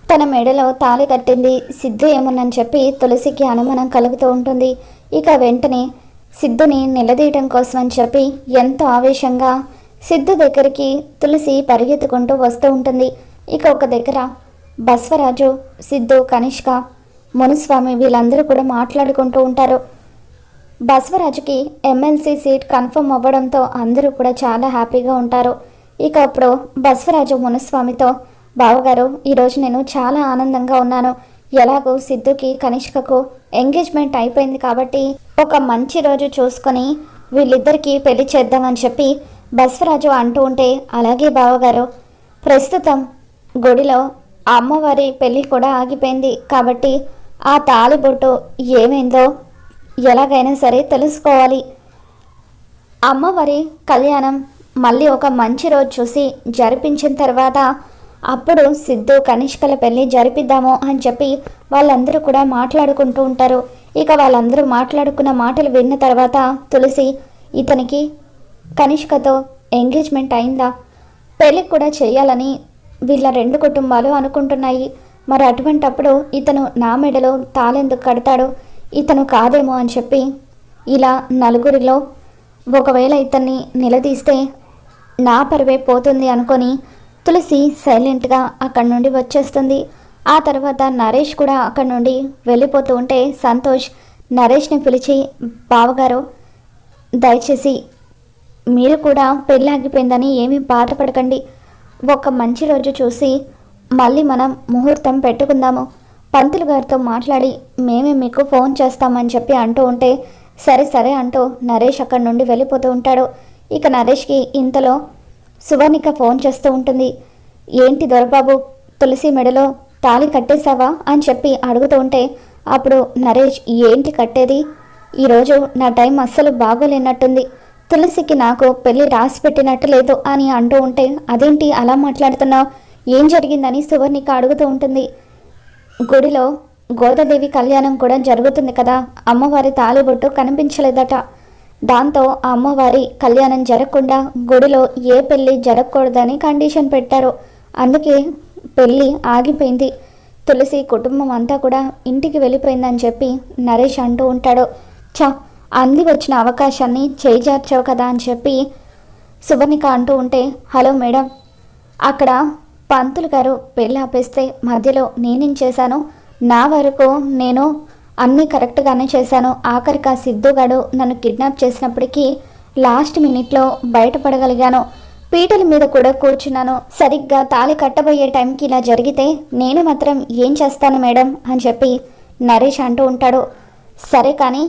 తన మెడలో తాళి కట్టింది సిద్ధు ఏమోనని చెప్పి తులసికి అనుమానం కలుగుతూ ఉంటుంది. ఇక వెంటనే సిద్ధుని నిలదీయటం కోసం అని చెప్పి ఎంతో ఆవేశంగా సిద్ధు దగ్గరికి తులసి పరిగెత్తుకుంటూ వస్తూ ఉంటుంది. ఇక ఒక దగ్గర బస్వరాజు, సిద్ధు, కనిష్క, మునుస్వామి వీళ్ళందరూ కూడా మాట్లాడుకుంటూ ఉంటారు. బస్వరాజుకి ఎమ్మెల్సీ సీట్ కన్ఫర్మ్ అవ్వడంతో అందరూ కూడా చాలా హ్యాపీగా ఉంటారు. ఇక అప్పుడు బస్వరాజు మునుస్వామితో, బావగారు ఈరోజు నేను చాలా ఆనందంగా ఉన్నాను. ఎలాగో సిద్ధుకి కనిష్కకు ఎంగేజ్మెంట్ అయిపోయింది కాబట్టి ఒక మంచి రోజు చూసుకొని వీళ్ళిద్దరికీ పెళ్లి చేద్దామని చెప్పి బస్వరాజు అంటూ ఉంటే, అలాగే బావగారు, ప్రస్తుతం గుడిలో అమ్మవారి పెళ్ళి కూడా ఆగిపోయింది కాబట్టి ఆ తాళిబొట్టు ఏమైందో ఎలాగైనా సరే తెలుసుకోవాలి. అమ్మవారి కళ్యాణం మళ్ళీ ఒక మంచి రోజు చూసి జరిపించిన తర్వాత అప్పుడు సిద్ధు కనిష్కల పెళ్ళి జరిపిద్దాము అని చెప్పి వాళ్ళందరూ కూడా మాట్లాడుకుంటూ ఉంటారు. ఇక వాళ్ళందరూ మాట్లాడుకున్న మాటలు విన్న తర్వాత తులసి, ఇతనికి కనిష్కతో ఎంగేజ్మెంట్ అయిందా, పెళ్ళి కూడా చేయాలని వీళ్ళ రెండు కుటుంబాలు అనుకుంటున్నాయి. మరి అటువంటప్పుడు ఇతను నా మెడలో తాళెందుకు కడతాడు, ఇతను కాదేమో అని చెప్పి ఇలా నలుగురిలో ఒకవేళ ఇతన్ని నిలదీస్తే నా పరువే పోతుంది అనుకొని తులసి సైలెంట్గా అక్కడి నుండి వచ్చేస్తుంది. ఆ తర్వాత నరేష్ కూడా అక్కడి నుండి వెళ్ళిపోతూ ఉంటే సంతోష్ నరేష్ని పిలిచి, బావగారు దయచేసి మీరు కూడా పెళ్ళి ఆగిపోయిందని ఏమీ బాధపడకండి, ఒక మంచి రోజు చూసి మళ్ళీ మనం ముహూర్తం పెట్టుకుందాము, పంతులు గారితో మాట్లాడి మేమే మీకు ఫోన్ చేస్తామని చెప్పి అంటూ ఉంటే, సరే సరే అంటూ నరేష్ అక్కడి నుండి వెళ్ళిపోతూ ఉంటాడు. ఇక నరేష్కి ఇంతలో సువర్ణిక ఫోన్ చేస్తూ ఉంటుంది. ఏంటి దొరబాబు, తులసి మెడలో తాళి కట్టేశావా అని చెప్పి అడుగుతూ ఉంటే అప్పుడు నరేష్, ఏంటి కట్టేది, ఈరోజు నా టైం అస్సలు బాగోలేనట్టుంది, తులసికి నాకు పెళ్ళి రాసి పెట్టినట్టు లేదు అని అంటూ ఉంటే, అదేంటి అలా మాట్లాడుతున్నావు, ఏం జరిగిందని సువర్ణిక అడుగుతూ ఉంటుంది. గుడిలో గోదాదేవి కళ్యాణం కూడా జరుగుతుంది కదా, అమ్మవారి తాళిబొట్టు కనిపించలేదట, దాంతో ఆ అమ్మవారి కళ్యాణం జరగకుండా గుడిలో ఏ పెళ్ళి జరగకూడదని కండిషన్ పెట్టారు, అందుకే పెళ్ళి ఆగిపోయింది, తులసి కుటుంబం అంతా కూడా ఇంటికి వెళ్ళిపోయిందని చెప్పి నరేష్ అంటూ ఉంటాడు. అంది వచ్చిన అవకాశాన్ని చేజార్చావు కదా అని చెప్పి సువర్ణిక అంటూ ఉంటే, హలో మేడం, అక్కడ పంతులు గారు పెళ్ళి ఆపేస్తే మధ్యలో నేనేం చేశాను, నా వరకు నేను అన్నీ కరెక్ట్గానే చేశాను, ఆఖరిగా సిద్ధుగాడు నన్ను కిడ్నాప్ చేసినప్పటికీ లాస్ట్ మినిట్లో బయటపడగలిగాను, పీటల మీద కూడా కూర్చున్నాను, సరిగ్గా తాళి కట్టబోయే టైంకి ఇలా జరిగితే నేను మాత్రం ఏం చేస్తాను మేడం అని చెప్పి నరేష్ అంటూ ఉంటాడు. సరే కానీ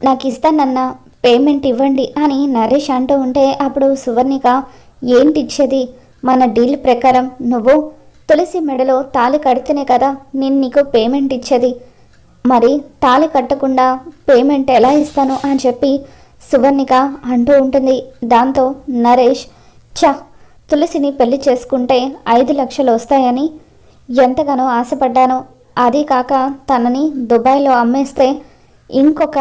నాకు ఇస్తానన్న పేమెంట్ ఇవ్వండి అని నరేష్ అంటూ ఉంటే అప్పుడు సువర్ణిక, ఏంటి ఇచ్చేది, మన డీల్ ప్రకారం నువ్వు తులసి మెడలో తాళి కడితేనే కదా నేను నీకు పేమెంట్ ఇచ్చేది, మరి తాళి కట్టకుండా పేమెంట్ ఎలా ఇస్తాను అని చెప్పి సువర్ణిక అంటూ ఉంటుంది. దాంతో నరేష్, తులసిని పెళ్లి చేసుకుంటే 5 లక్షలు వస్తాయని ఎంతగానో ఆశపడ్డాను, అది కాక తనని దుబాయ్లో అమ్మేస్తే ఇంకొక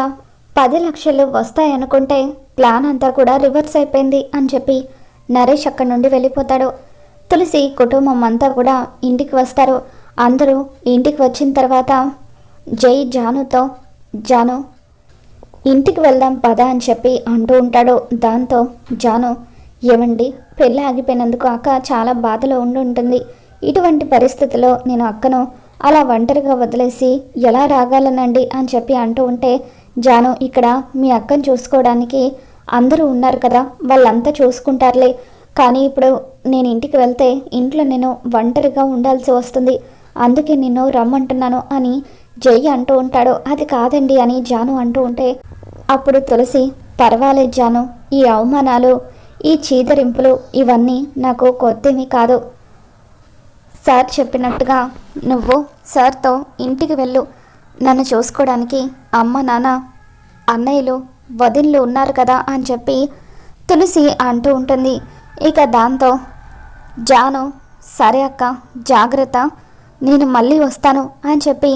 10 లక్షలు వస్తాయనుకుంటే ప్లాన్ అంతా కూడా రివర్స్ అయిపోయింది అని చెప్పి నరేష్ అక్కడి నుండి వెళ్ళిపోతాడు. తులసి కుటుంబం అంతా కూడా ఇంటికి వస్తారు. అందరూ ఇంటికి వచ్చిన తర్వాత జై జానుతో, జాను ఇంటికి వెళ్దాం పద అని చెప్పి అంటూ ఉంటాడు. దాంతో జాను, ఏమండి, పెళ్ళి ఆగిపోయినందుకు అక్క చాలా బాధలో ఉంటుంది, ఇటువంటి పరిస్థితిలో నేను అక్కను అలా ఒంటరిగా వదిలేసి ఎలా రాగలనండి అని చెప్పి అంటూ ఉంటే, జాను, ఇక్కడ మీ అక్కను చూసుకోవడానికి అందరూ ఉన్నారు కదా, వాళ్ళంతా చూసుకుంటారులే, కానీ ఇప్పుడు నేను ఇంటికి వెళ్తే ఇంట్లో నేను ఒంటరిగా ఉండాల్సి వస్తుంది, అందుకే నిన్ను రమ్మంటున్నాను అని జై అంటూ ఉంటాడు. అది కాదండి అని జాను అంటూ ఉంటే అప్పుడు తులసి, పర్వాలేదు జాను, ఈ అవమానాలు, ఈ చీదరింపులు ఇవన్నీ నాకు కొత్తేమీ కాదు, సార్ చెప్పినట్టుగా నువ్వు సార్తో ఇంటికి వెళ్ళు, నన్ను చూసుకోవడానికి అమ్మ నాన్న అన్నయ్యలు వదిన్లు ఉన్నారు కదా అని చెప్పి తులసి అంటూ ఉంటుంది. ఇక దాంతో జాను, సరే అక్క, జాగ్రత్త, నేను మళ్ళీ వస్తాను అని చెప్పి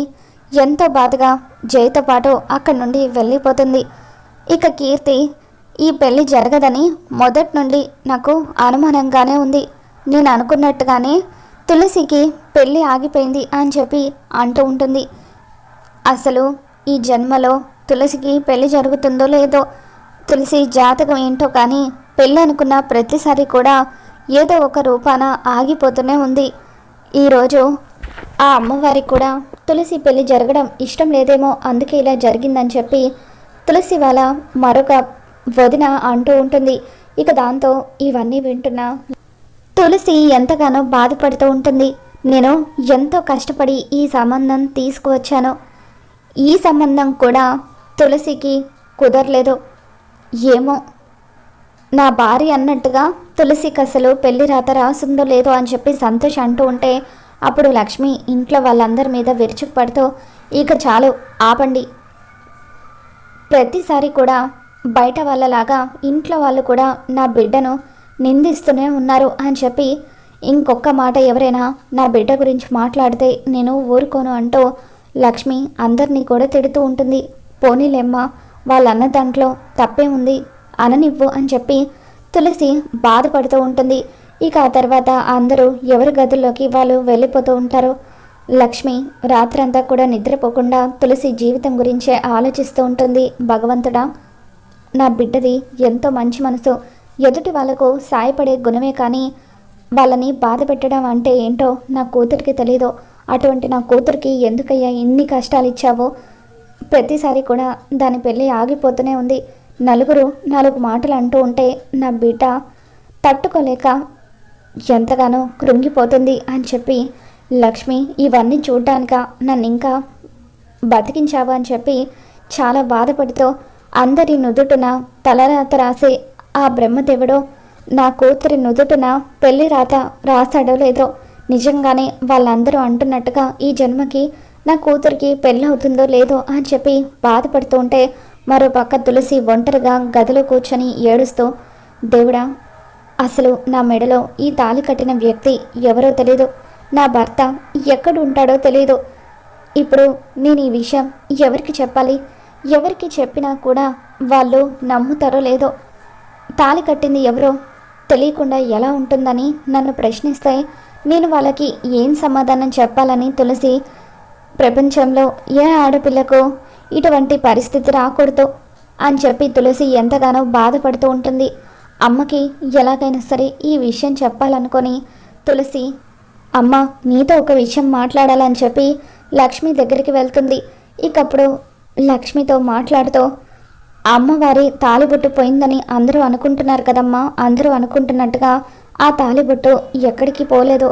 ఎంతో బాధగా జైతో పాటు అక్కడి నుండి వెళ్ళిపోతుంది. ఇక కీర్తి, ఈ పెళ్ళి జరగదని మొదటి నుండి నాకు అనుమానంగానే ఉంది, నేను అనుకున్నట్టుగానే తులసికి పెళ్ళి ఆగిపోయింది అని చెప్పి అంటూ ఉంటుంది. అసలు ఈ జన్మలో తులసికి పెళ్లి జరుగుతుందో లేదో, తులసి జాతకం ఏంటో కానీ పెళ్ళి అనుకున్న ప్రతిసారి కూడా ఏదో ఒక రూపాన ఆగిపోతూనే ఉంది. ఈరోజు ఆ అమ్మవారికి కూడా తులసి పెళ్లి జరగడం ఇష్టం లేదేమో, అందుకే ఇలా జరిగిందని చెప్పి తులసి వాళ్ళ మరొక వదిన అంటూ ఉంటుంది. ఇక దాంతో ఇవన్నీ వింటున్న తులసి ఎంతగానో బాధపడుతూ ఉంటుంది. నేను ఎంతో కష్టపడి ఈ సంబంధం తీసుకువచ్చాను, ఈ సంబంధం కూడా తులసికి కుదరలేదు. ఏమో నా భార్య అన్నట్టుగా తులసికి అసలు పెళ్లి రాత రాసిందో లేదో అని చెప్పి సంతోష్ అంటూ ఉంటే అప్పుడు లక్ష్మి ఇంట్లో వాళ్ళందరి మీద విరుచుకుపడుతూ, ఇక చాలు ఆపండి, ప్రతిసారి కూడా బయట వాళ్ళలాగా ఇంట్లో వాళ్ళు కూడా నా బిడ్డను నిందిస్తూనే ఉన్నారు అని చెప్పి ఇంకొక మాట ఎవరైనా నా బిడ్డ గురించి మాట్లాడితే నేను ఊరుకోను అంటూ లక్ష్మి అందరినీ కూడా తిడుతూ ఉంటుంది. పోనీలేమ్మ, వాళ్ళన్న దాంట్లో తప్పే ఉంది, అననివ్వు అని చెప్పి తులసి బాధపడుతూ ఉంటుంది. ఇక ఆ తర్వాత అందరూ ఎవరి గదుల్లోకి వాళ్ళు వెళ్ళిపోతూ ఉంటారు. లక్ష్మి రాత్రంతా కూడా నిద్రపోకుండా తులసి జీవితం గురించే ఆలోచిస్తూ ఉంటుంది. భగవంతుడా, నా బిడ్డది ఎంతో మంచి మనసు, ఎదుటి వాళ్ళకు సాయపడే గుణమే కానీ వాళ్ళని బాధ పెట్టడం అంటే ఏంటో నా కూతురికి తెలీదు. అటువంటి నా కూతురికి ఎందుకయ్యా ఇన్ని కష్టాలు ఇచ్చావో, ప్రతిసారి కూడా దాని పెళ్ళి ఆగిపోతూనే ఉంది. నలుగురు నాలుగు మాటలు అంటూ ఉంటే నా బిడ్డ తట్టుకోలేక ఎంతగానో కృంగిపోతుంది అని చెప్పి లక్ష్మి ఇవన్నీ చూడ్డానిక నన్ను ఇంకా బతికించావు అని చెప్పి చాలా బాధపడుతూ అందరి నుదుటున తలరాత రాసే ఆ బ్రహ్మదేవుడు నా కూతురి నుదుటున పెళ్లి రాత రాశాడో లేదో, నిజంగానే వాళ్ళందరూ అంటున్నట్టుగా ఈ జన్మకి నా కూతురికి పెళ్ళి అవుతుందో లేదో అని చెప్పి బాధపడుతూ ఉంటే మరో పక్క తులసి ఒంటరిగా గదిలో కూర్చొని ఏడుస్తూ, దేవుడా, అసలు నా మెడలో ఈ తాళి కట్టిన వ్యక్తి ఎవరో తెలీదు, నా భర్త ఎక్కడ ఉంటాడో తెలీదు. ఇప్పుడు నేను ఈ విషయం ఎవరికి చెప్పాలి? ఎవరికి చెప్పినా కూడా వాళ్ళు నమ్ముతారో లేదో, తాళి కట్టింది ఎవరో తెలియకుండా ఎలా ఉంటుందని నన్ను ప్రశ్నిస్తే నేను వాళ్ళకి ఏం సమాధానం చెప్పాలని తులసి ప్రపంచంలో ఏ ఆడపిల్లకు ఇటువంటి పరిస్థితి రాకూడదు అని చెప్పి తులసి ఎంతగానో బాధపడుతూ ఉంటుంది. అమ్మకి ఎలాగైనా సరే ఈ విషయం చెప్పాలనుకొని తులసి, అమ్మ నీతో ఒక విషయం మాట్లాడాలని చెప్పి లక్ష్మి దగ్గరికి వెళ్తుంది. ఇకప్పుడు లక్ష్మితో మాట్లాడుతూ, అమ్మవారి తాలిబొట్టు పోయిందని అందరూ అనుకుంటున్నారు కదమ్మా, అందరూ అనుకుంటున్నట్టుగా ఆ తాలిబొట్టు ఎక్కడికి పోలేదు,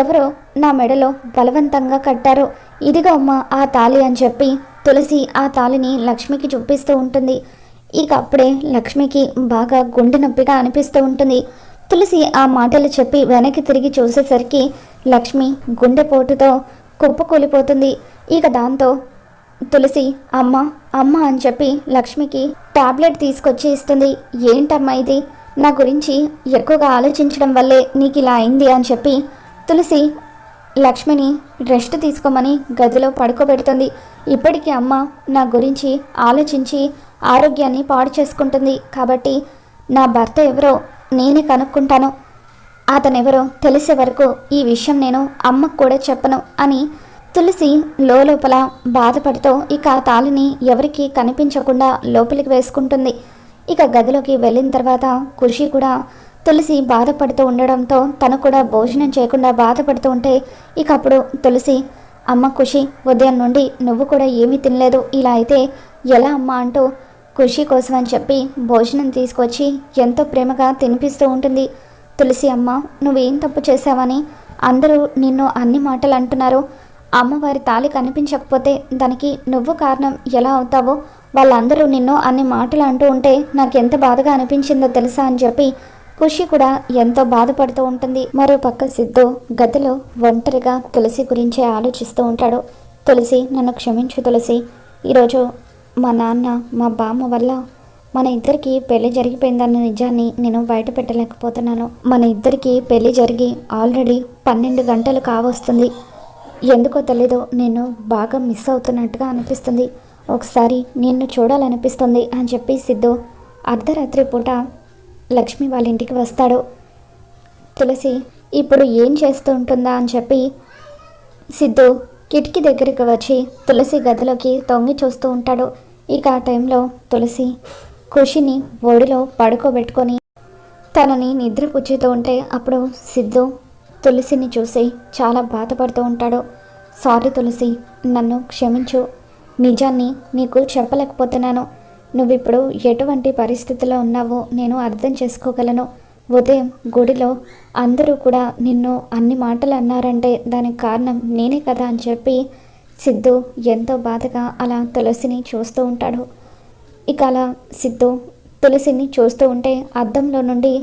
ఎవరో నా మెడలో బలవంతంగా కట్టారు, ఇదిగో అమ్మ ఆ తాళి అని చెప్పి తులసి ఆ తాళిని లక్ష్మికి చూపిస్తూ ఉంటుంది. ఇక అప్పుడే లక్ష్మికి బాగా గుండె నొప్పిగా అనిపిస్తూ ఉంటుంది. తులసి ఆ మాటలు చెప్పి వెనక్కి తిరిగి చూసేసరికి లక్ష్మి గుండెపోటుతో కుప్పకూలిపోతుంది. ఇక దాంతో తులసి అమ్మ అమ్మ అని చెప్పి లక్ష్మికి టాబ్లెట్ తీసుకొచ్చి ఇస్తుంది. ఏంటమ్మా ఇది, నా గురించి ఎక్కువగా ఆలోచించడం వల్లే నీకు ఇలా అయింది అని చెప్పి తులసి లక్ష్మిని రెస్ట్ తీసుకోమని గదిలో పడుకోబెడుతుంది. ఇప్పటికీ అమ్మ నా గురించి ఆలోచించి ఆరోగ్యాన్ని పాడు చేసుకుంటుంది, కాబట్టి నా భర్త ఎవరో నేనే కనుక్కుంటాను, అతనెవరో తెలిసే వరకు ఈ విషయం నేను అమ్మకు కూడా చెప్పను అని తులసి లోపల బాధపడుతూ ఇక ఆ తాళిని ఎవరికి కనిపించకుండా లోపలికి వేసుకుంటుంది. ఇక గదిలోకి వెళ్ళిన తర్వాత ఖుషి కూడా తులసి బాధపడుతూ ఉండడంతో తను కూడా భోజనం చేయకుండా బాధపడుతూ ఉంటే ఇక అప్పుడు తులసి, అమ్మ ఖుషి, ఉదయం నుండి నువ్వు కూడా ఏమీ తినలేదు, ఇలా అయితే ఎలా అమ్మ అంటూ ఖుషి కోసం అని చెప్పి భోజనం తీసుకొచ్చి ఎంతో ప్రేమగా తినిపిస్తూ ఉంటుంది. తులసి, అమ్మ నువ్వేం తప్పు చేశావని అందరూ నిన్ను అన్ని మాటలు అంటున్నారు, అమ్మవారి తాళి కనిపించకపోతే దానికి నువ్వు కారణం ఎలా అవుతావో, వాళ్ళందరూ నిన్ను అన్ని మాటలు అంటూ ఉంటే నాకు ఎంత బాధగా అనిపించిందో తెలుసా అని చెప్పి ఖుషి కూడా ఎంతో బాధపడుతూ ఉంటుంది. మరో పక్క సిద్ధు గదిలో ఒంటరిగా తులసి గురించే ఆలోచిస్తూ ఉంటాడు. తులసి, నన్ను క్షమించు తులసి, ఈరోజు మా నాన్న మా బామ్మ వల్ల మన ఇద్దరికి పెళ్లి జరిగిపోయిందన్న నిజాన్ని నేను బయట పెట్టలేకపోతున్నాను. మన ఇద్దరికి పెళ్లి జరిగి ఆల్రెడీ 12 గంటలు కావస్తుంది. ఎందుకో తెలీదు, నేను బాగా మిస్ అవుతున్నట్టుగా అనిపిస్తుంది, ఒకసారి నిన్ను చూడాలనిపిస్తుంది అని చెప్పి సిద్ధు అర్ధరాత్రి పూట లక్ష్మి వాళ్ళ ఇంటికి వస్తాడు. తులసి, ఇప్పుడు ఏం చేస్తూ ఉంటుందా అని చెప్పి సిద్ధు కిటికీ దగ్గరికి వచ్చి తులసి గదిలోకి తొంగి చూస్తూ ఉంటాడు. ఇక ఆ టైంలో తులసి ఖుషిని ఒడిలో పడుకోబెట్టుకొని తనని నిద్రపుచ్చుతూ ఉంటే అప్పుడు సిద్ధు తులసిని చూసి చాలా బాధపడుతూ ఉంటాడు. సారీ తులసి, నన్ను క్షమించు, నిజాన్ని నీకు చెప్పలేకపోతున్నాను. నువ్విప్పుడు ఎటువంటి పరిస్థితిలో ఉన్నావో నేను అర్థం చేసుకోగలను. ఉదయం గుడిలో అందరూ కూడా నిన్ను అన్ని మాటలు అన్నారంటే దానికి కారణం నేనే కదా అని చెప్పి సిద్ధు ఎంతో బాధగా అలా తులసిని చూస్తూ ఉంటాడు. ఇక అలా సిద్ధు తులసిని చూస్తూ ఉంటే అద్దంలో నుండి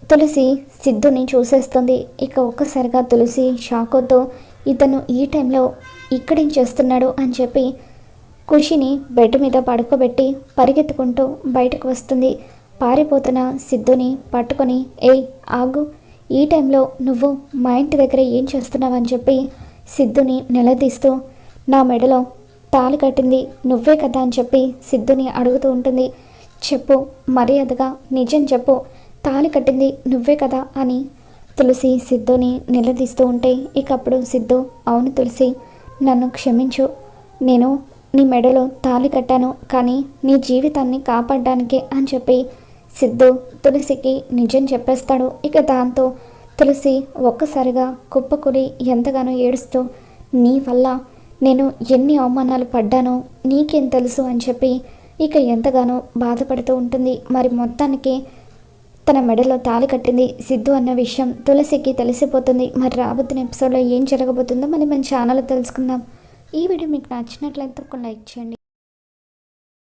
తులసి సిద్ధుని చూసేస్తుంది. ఇక ఒక్కసారిగా తులసి షాకుతో ఇతను ఈ టైంలో ఇక్కడేం చేస్తున్నాడు అని చెప్పి ఖుషిని బెడ్ మీద పడుకోబెట్టి పరిగెత్తుకుంటూ బయటకు వస్తుంది. పారిపోతున్న సిద్ధుని పట్టుకొని, ఏయ్ ఆగు, ఈ టైంలో నువ్వు మా ఇంటి దగ్గర ఏం చేస్తున్నావు అని చెప్పి సిద్ధుని నిలదీస్తూ, నా మెడలో తాళి కట్టింది నువ్వే కదా అని చెప్పి సిద్ధుని అడుగుతూ ఉంటుంది. చెప్పు, మర్యాదగా నిజం చెప్పు, తాళి కట్టింది నువ్వే కదా అని తులసి సిద్ధుని నిలదీస్తూ ఉంటే ఇక అప్పుడు సిద్ధు, అవును తులసి, నన్ను క్షమించు, నేను నీ మెడలో తాళి కట్టాను కానీ నీ జీవితాన్ని కాపాడడానికే అని చెప్పి సిద్ధు తులసికి నిజం చెప్పేస్తాడు. ఇక దాంతో తులసి ఒక్కసారిగా కుప్పకూలి ఎంతగానో ఏడుస్తూ, నీ వల్ల నేను ఎన్ని అవమానాలు పడ్డానో నీకేం తెలుసు అని చెప్పి ఇక ఎంతగానో బాధపడుతూ ఉంటుంది. మరి మొత్తానికి తన మెడలో తాళి కట్టింది సిద్ధు అన్న విషయం తులసికి తెలిసిపోతుంది. మరి రాబోతున్న ఎపిసోడ్లో ఏం జరగబోతుందో మన ఛానల్లో తెలుసుకుందాం. ఈ వీడియో మీకు నచ్చినట్లయితే ఒక లైక్ చేయండి.